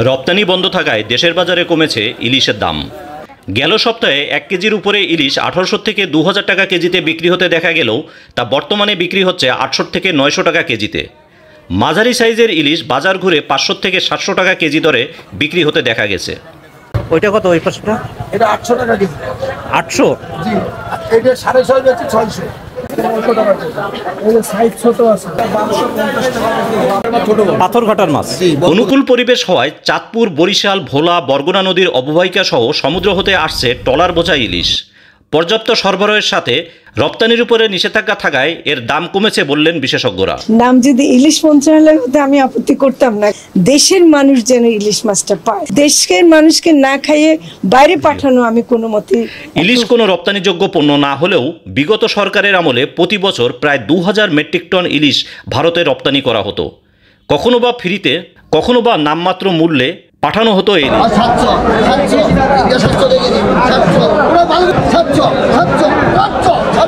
রপ্তানি বন্ধ থাকায় দেশের বাজারে কমেছে ইলিশের দাম। গেল সপ্তাহে 1 কেজির উপরে ইলিশ 1800 থেকে 2000 টাকা কেজিতে বিক্রি হতে দেখা গেলেও তা বর্তমানে বিক্রি হচ্ছে 800 থেকে 900 টাকা কেজিতে। মাঝারি সাইজের ইলিশ বাজার ঘুরে 500 থেকে 700 টাকা কেজি দরে বিক্রি হতে দেখা গেছে। ওইটা কত? ওই পাশটা এটা 800 টাকা কেজি। 800? জি, এটা 650 আছে 600। পাথরঘাটার মাছ। অনুকূল পরিবেশ হওয়ায় চাঁদপুর, বরিশাল, ভোলা, বরগুনা নদীর অববাহিকা সহ সমুদ্র হতে আসছে ট্রলার বোঝা ইলিশ। পর্যাপ্ত সরবরাহের সাথে রপ্তানির উপরে নিষেধাজ্ঞা থাকায় এর দাম কমেছে বললেন বিশেষজ্ঞরা। নাম যদি ইলিশ মন্ত্রণালয়ের মধ্যে আমি আপত্তি করতাম না। দেশের মানুষ যেন ইলিশ মাছটা পায়, দেশের মানুষকে না খাইয়ে বাইরে পাঠানো আমি কোনো মতে। ইলিশ কোনো রপ্তানিযোগ্য পণ্য না হলেও বিগত সরকারের আমলে প্রতি বছর প্রায় 2000 মেট্রিক টন ইলিশ ভারতে রপ্তানি করা হতো। কখনো বা ফ্রিতে, কখনো বা নামমাত্র মূল্যে পাঠানো হতো এই ইলিশ।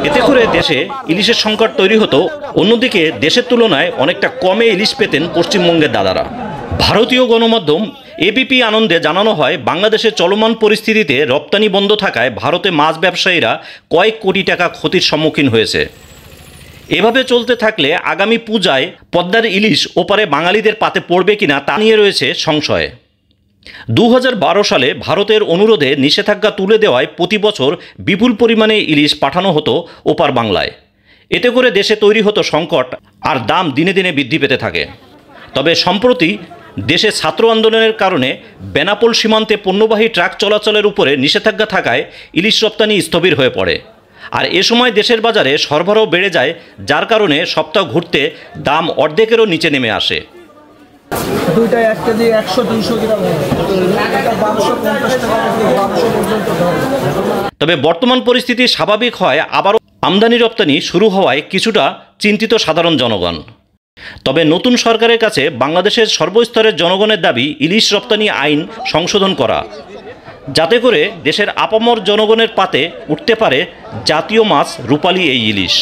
এতে করে দেশে ইলিশের সংকট তৈরি হতো। অন্যদিকে দেশের তুলনায় অনেকটা কমে ইলিশ পেতেন পশ্চিমবঙ্গের দাদারা। ভারতীয় গণমাধ্যম এবিপি আনন্দে জানানো হয়, বাংলাদেশের চলমান পরিস্থিতিতে রপ্তানি বন্ধ থাকায় ভারতে মাছ ব্যবসায়ীরা কয়েক কোটি টাকা ক্ষতির সম্মুখীন হয়েছে। এভাবে চলতে থাকলে আগামী পূজায় পদ্মার ইলিশ ওপারে বাঙালিদের পাতে পড়বে কিনা তা নিয়ে রয়েছে সংশয়। 2012 সালে ভারতের অনুরোধে নিষেধাজ্ঞা তুলে দেওয়ায় প্রতি বছর বিপুল পরিমাণে ইলিশ পাঠানো হতো ওপার বাংলায়। এতে করে দেশে তৈরি হতো সংকট আর দাম দিনে দিনে বৃদ্ধি পেতে থাকে। তবে সম্প্রতি দেশে ছাত্র আন্দোলনের কারণে বেনাপোল সীমান্তে পণ্যবাহী ট্রাক চলাচলের উপরে নিষেধাজ্ঞা থাকায় ইলিশ রপ্তানি স্থবির হয়ে পড়ে। আর এ সময় দেশের বাজারে সরবরাহ বেড়ে যায়, যার কারণে সপ্তাহ ঘুরতে দাম অর্ধেকেরও নিচে নেমে আসে। দুইটা 1 কেজি 100-200 গ্রাম, এটা 1250 টাকা থেকে 1200 পর্যন্ত দাম। তবে বর্তমান পরিস্থিতি স্বাভাবিক হয় আবারও আমদানি রপ্তানি শুরু হওয়ায় কিছুটা চিন্তিত সাধারণ জনগণ। তবে নতুন সরকারের কাছে বাংলাদেশের সর্বস্তরের জনগণের দাবি ইলিশ রপ্তানি আইন সংশোধন করা, যাতে করে দেশের আপামর জনগণের পাতে উঠতে পারে জাতীয় মাছ রূপালী এই ইলিশ।